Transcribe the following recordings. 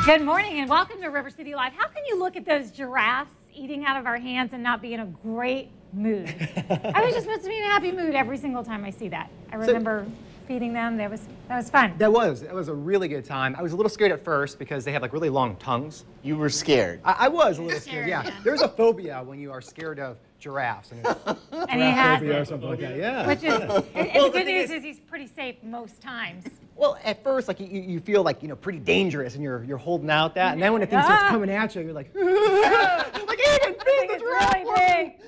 Good morning and welcome to River City Live. How can you look at those giraffes eating out of our hands and not be in a great mood? I was just supposed to be in a happy mood every single time I see that. I remember feeding them. That was fun. That was a really good time. I was a little scared at first because they have like really long tongues. You were scared. I was a little scared, yeah. There's a phobia when you are scared of giraffes. And he has phobia it. or something like that, yeah. Which is, and the good news is he's pretty safe most times. Well, at first, like you feel like pretty dangerous, and you're holding out that, and then when the thing starts coming at you, you're like, like Aiden, feed the giraffe really for me. big.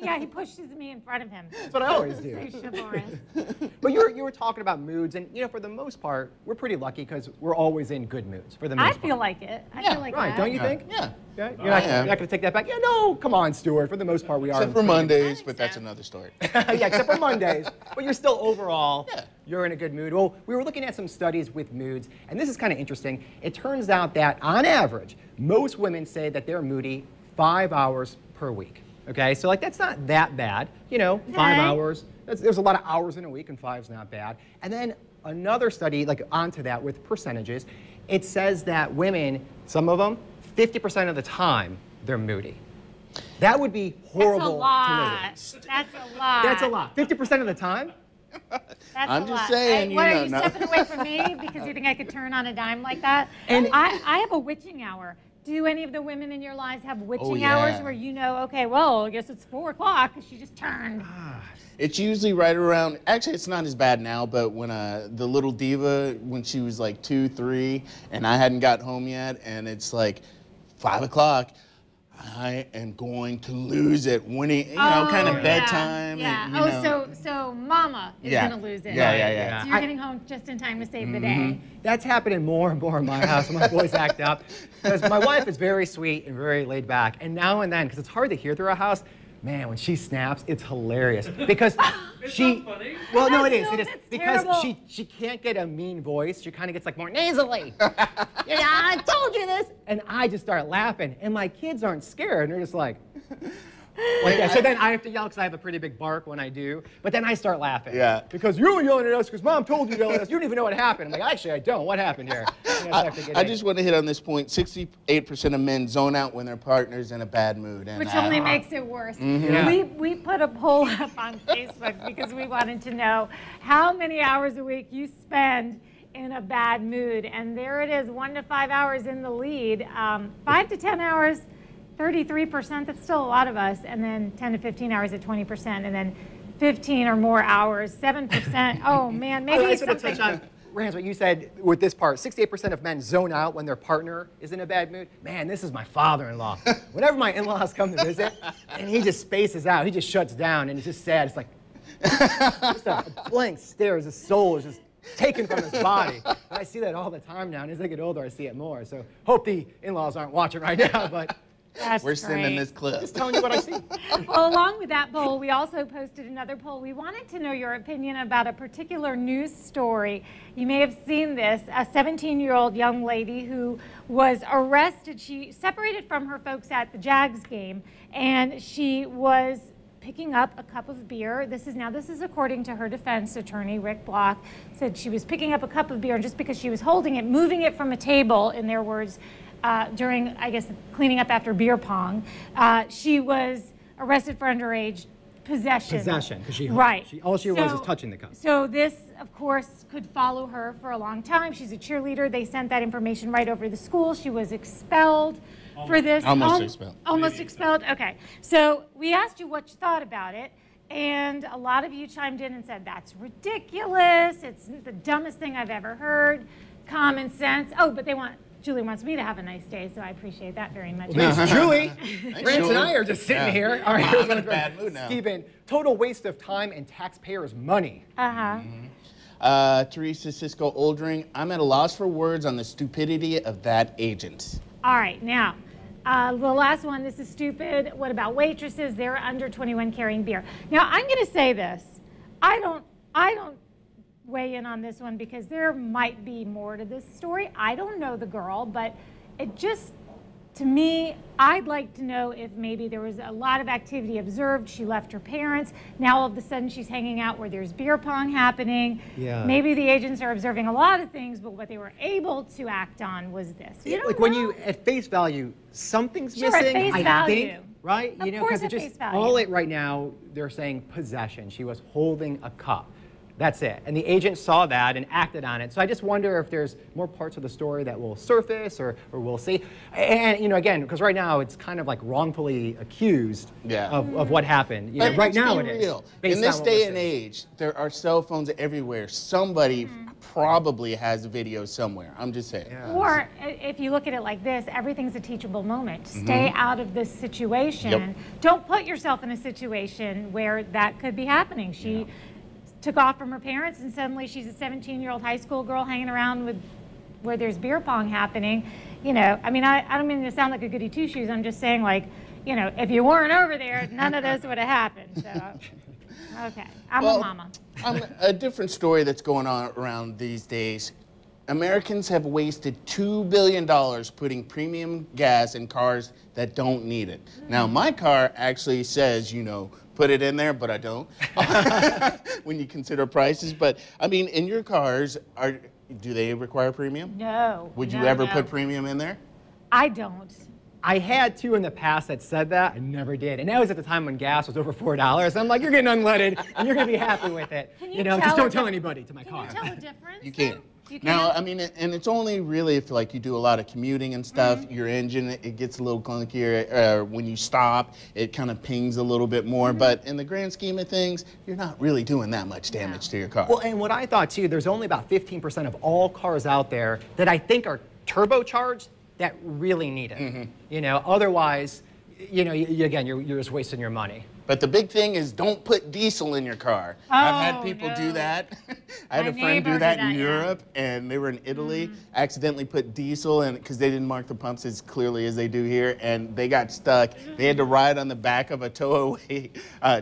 Yeah, he pushes me in front of him. That's what I always do. So chivalrous. But you were talking about moods, and for the most part, we're pretty lucky because we're always in good moods for the most part. I feel like it. I feel like right, that. don't you think? Yeah. Okay. You're not going to take that back? Yeah, no, come on, Stuart. For the most part, we are. Except for Mondays, but that's another story. Yeah, except for Mondays. But you're still overall, you're in a good mood. Well, we were looking at some studies with moods, and this is kind of interesting. It turns out that, on average, most women say that they're moody 5 hours per week. Okay, so that's not that bad. 5 hours. There's a lot of hours in a week, and 5's not bad. And then another study, onto that with percentages, it says that women, some of them, 50% of the time, they're moody. That would be horrible to live. That's a lot. That's a lot. 50% of the time? I'm just saying, What, are you stepping away from me because you think I could turn on a dime like that? And I have a witching hour. Do any of the women in your lives have witching hours where okay, well, I guess it's 4 o'clock. She just turned. It's usually right around, actually it's not as bad now, but when the little diva, when she was like 2, 3, and I hadn't got home yet, and it's like 5 o'clock, I am going to lose it. When kind of bedtime. Yeah. And, so Mama is going to lose it. Yeah. So you're getting home just in time to save the day. That's happening more and more in my house when my boys act up. Because my wife is very sweet and very laid back. And now and then, because it's hard to hear through our house, man, when she snaps, it's hilarious. Because she, funny. well, no, it is. Because terrible. she can't get a mean voice. She kind of gets more nasally. I told you this. And I just start laughing. And my kids aren't scared. And they're just like that. So then I have to yell because I have a pretty big bark when I do. But then I start laughing. Yeah. Because you were yelling at us because Mom told you to yell at us. You don't even know what happened. I'm like, actually, I don't. What happened here? I just want to hit on this point. 68% of men zone out when their partner's in a bad mood. And Which only makes it worse. Yeah. We put a poll up on Facebook because we wanted to know how many hours a week you spend in a bad mood. And there it is, 1 to 5 hours in the lead. 5 to 10 hours, 33%, that's still a lot of us. And then 10 to 15 hours at 20%. And then 15 or more hours, 7%. Oh man, maybe I it's just want to something. touch on, Rance, what you said with this part. 68% of men zone out when their partner is in a bad mood. Man, this is my father-in-law. Whenever my in-laws come to visit, and he just spaces out, he just shuts down, and it's just sad. It's like just a blank stare. His soul is just taken from his body. And I see that all the time now, and as I get older, I see it more. So hope the in-laws aren't watching right now, but That's we're sending great. this clip. just telling you what I see. Well, along with that poll, we also posted another poll. We wanted to know your opinion about a particular news story. You may have seen this, a 17-year-old young lady who was arrested. She separated from her folks at the Jags game, and she was picking up a cup of beer. This is according to her defense attorney, Rick Block, said she was picking up a cup of beer, and just because she was holding it, moving it from a table, in their words, during, I guess, cleaning up after beer pong, she was arrested for underage possession. Possession, because all she was is touching the cup. So this, of course, could follow her for a long time. She's a cheerleader. They sent that information right over to the school. She was expelled for this. Almost expelled. Almost expelled. Okay. So we asked you what you thought about it. And a lot of you chimed in and said, that's ridiculous. It's the dumbest thing I've ever heard. Common sense. Oh, but Julie wants me to have a nice day, so I appreciate that very much. Well, thanks, Julie. Thanks, Rance Julie. and I are just sitting here. All right, I'm in a bad mood now. Stephen, total waste of time and taxpayers' money. Teresa Cisco Oldring, I'm at a loss for words on the stupidity of that agent. All right, now, the last one, this is stupid. What about waitresses? They're under 21 carrying beer. Now, I'm going to say this. I don't weigh in on this one because there might be more to this story. I don't know the girl, but it just to me, I'd like to know if maybe there was a lot of activity observed. She left her parents. Now all of a sudden she's hanging out where there's beer pong happening. Yeah. Maybe the agents are observing a lot of things, but what they were able to act on was this. You don't Like when know. you, at face value, something's Sure, at missing, face I value. think, right? Of You know, course because at it just, face value. all it right now, they're saying possession. She was holding a cup. That's it. And the agent saw that and acted on it. So I just wonder if there's more parts of the story that will surface or we'll see. And, you know, again, because right now it's kind of like wrongfully accused of what happened. You know, But right let's now be it is. real. based In this on what day we're and seeing. age, there are cell phones everywhere. Somebody probably has a video somewhere. I'm just saying. Yeah. Or if you look at it like this, everything's a teachable moment. Stay out of this situation. Yep. Don't put yourself in a situation where that could be happening. She took off from her parents and suddenly she's a 17-year-old high school girl hanging around with where there's beer pong happening. You know, I mean, I don't mean to sound like a goody two-shoes. I'm just saying, like, you know, if you weren't over there, none of this would have happened. So, okay, I'm a mama. A different story that's going on around these days. Americans have wasted $2 billion putting premium gas in cars that don't need it. Now, my car actually says, you know, put it in there, but I don't when you consider prices. But, I mean, in your cars, do they require premium? No. Would you no, ever no. put premium in there? I don't. I had two in the past that said that. I never did. And that was at the time when gas was over $4. I'm like, you're getting unleaded and you're going to be happy with it. Can you know, tell just don't the- tell anybody to my Can car. you tell the difference? You can. though? You can? Now, I mean, and it's only really if like you do a lot of commuting and stuff, your engine, it gets a little clunkier. When you stop, it kind of pings a little bit more. But in the grand scheme of things, you're not really doing that much damage to your car. Well, and what I thought too, there's only about 15% of all cars out there that I think are turbocharged that really need it. You know, otherwise, you know, again, you're just wasting your money. But the big thing is don't put diesel in your car. I've had Oh, people no. do that. I had My a friend neighbor do did that that, in yeah. Europe, and they were in Italy, accidentally put diesel in because they didn't mark the pumps as clearly as they do here, and they got stuck. They had to ride on the back of a tow-away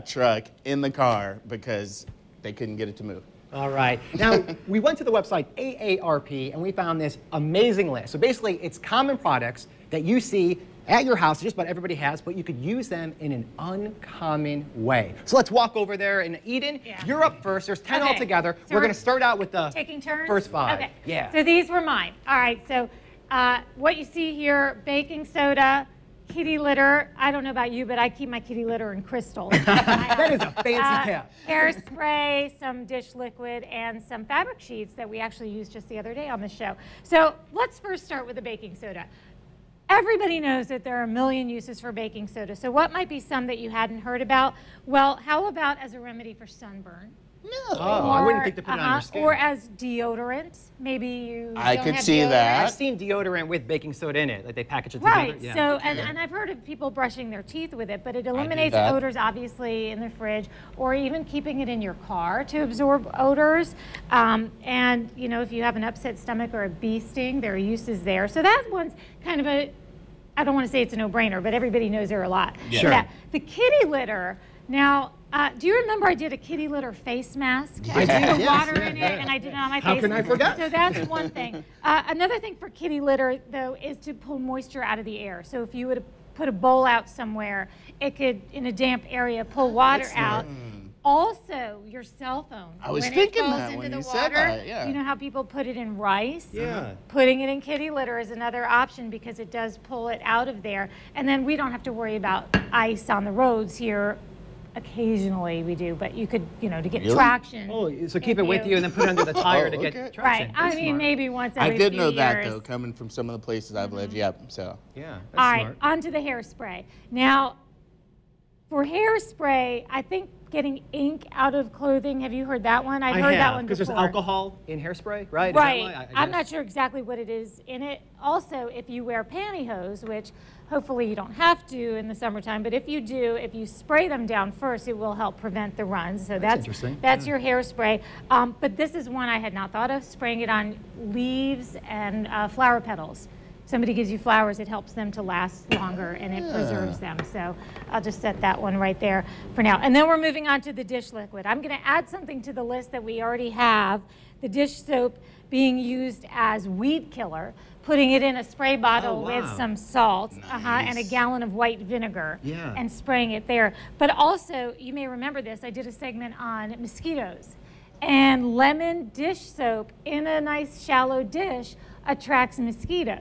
truck in the car because they couldn't get it to move. All right. Now, we went to the website AARP and we found this amazing list. So basically, it's common products that you see at your house, just about everybody has, but you could use them in an uncommon way. So let's walk over there. And Eden, Yeah. you're up first. There's 10 Okay. altogether. So we're we're going to start out with the Taking turns? first 5. Okay. Yeah. So these were mine. All right. So what you see here, baking soda, kitty litter. I don't know about you, but I keep my kitty litter in crystal. That is a fancy cap. Hairspray, some dish liquid, and some fabric sheets that we actually used just the other day on the show. So let's first start with the baking soda. Everybody knows that there are a million uses for baking soda. So what might be some that you hadn't heard about? Well, how about as a remedy for sunburn? No. Oh, I wouldn't think to put it on your skin. Or as deodorant. Maybe you I don't could have see deodorant. that. I've seen deodorant with baking soda in it. Like they package it Right. together. Yeah. So, and I've heard of people brushing their teeth with it, but it eliminates that. odors, obviously, in the fridge, or even keeping it in your car to absorb odors. And, you know, if you have an upset stomach or a bee sting, there are uses there. So that one's kind of a, I don't want to say it's a no-brainer, but everybody knows there are a lot. Yeah. Sure. The kitty litter, now, do you remember I did a kitty litter face mask? I I did, put yes, water yeah, in it, yeah. and I did it on my How face. can I forget? So that's one thing. Another thing for kitty litter, though, is to pull moisture out of the air. So if you would put a bowl out somewhere, it could, in a damp area, pull water out. Also, your cell phone. I was when thinking it falls that into when the you water, said that, yeah. you know how people put it in rice? Yeah. Putting it in kitty litter is another option because it does pull it out of there. And then we don't have to worry about ice on the roads here. Occasionally we do, but you could, you know, to get Really? traction. Oh, so keep if it with you and then put it under the tire Oh, to get okay. traction. Right. I That's mean, smart. maybe once I every did few know that, years. though, coming from some of the places I've lived. Yep, so. Yeah, that's All right, smart. onto the hairspray. Now, for hairspray, I think getting ink out of clothing, have you heard that one? I've heard that one because before. there's alcohol in hairspray, right? Is that Right. why? I'm guess. not sure exactly what it is in it. Also, if you wear pantyhose, which hopefully you don't have to in the summertime, but if you do, if you spray them down first, it will help prevent the runs. So that's interesting. That's your hairspray. But this is one I had not thought of, spraying it on leaves and flower petals. somebody gives you flowers, it helps them to last longer and it preserves them. So I'll just set that one right there for now. And then we're moving on to the dish liquid. I'm going to add something to the list that we already have, the dish soap being used as weed killer, putting it in a spray bottle with some salt and a gallon of white vinegar and spraying it there. But also, you may remember this, I did a segment on mosquitoes. And lemon dish soap in a nice shallow dish attracts mosquitoes.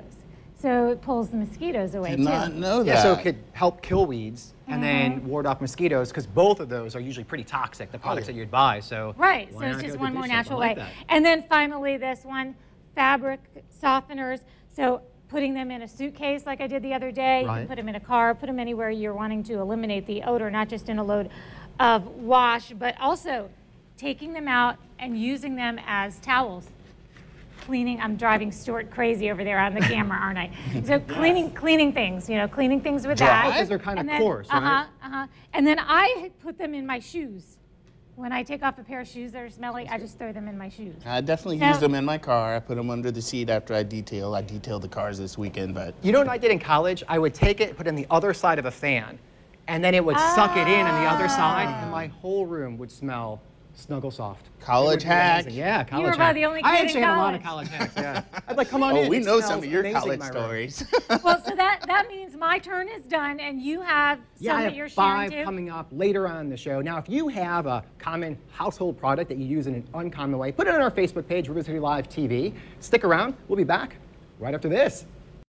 So it pulls the mosquitoes away Did not know that. Yeah, so it could help kill weeds and then ward off mosquitoes, because both of those are usually pretty toxic, the products that you'd buy. So right, so why it's not just go one with more dish soap? natural I like way. that. And then finally this one, fabric softeners. So putting them in a suitcase like I did the other day, you can put them in a car, put them anywhere you're wanting to eliminate the odor, not just in a load of wash, but also taking them out and using them as towels. Cleaning, I'm driving Stuart crazy over there on the camera, aren't I? So cleaning things, cleaning things with that. Because they're kind of And then- coarse, right? And then I put them in my shoes. When I take off a pair of shoes that are smelly, I just throw them in my shoes. I definitely use them in my car. I put them under the seat after I detail. I detailed the cars this weekend, but You know what I did in college? I would take it, put it on the other side of a fan, and then it would suck it in on the other side, and my whole room would smell Snuggle Soft. college hack. Yeah, college were hack. about the only I kid in actually had a lot of college. college hacks, yeah. I'd like, come on in. Oh, we it know smells some of your amazing in college my room. stories. Well, so that means my turn is done, and you have Yeah, some I that you're have sharing 5 too. coming up later on in the show. Now, if you have a common household product that you use in an uncommon way, put it on our Facebook page, River City Live TV. Stick around. We'll be back right after this.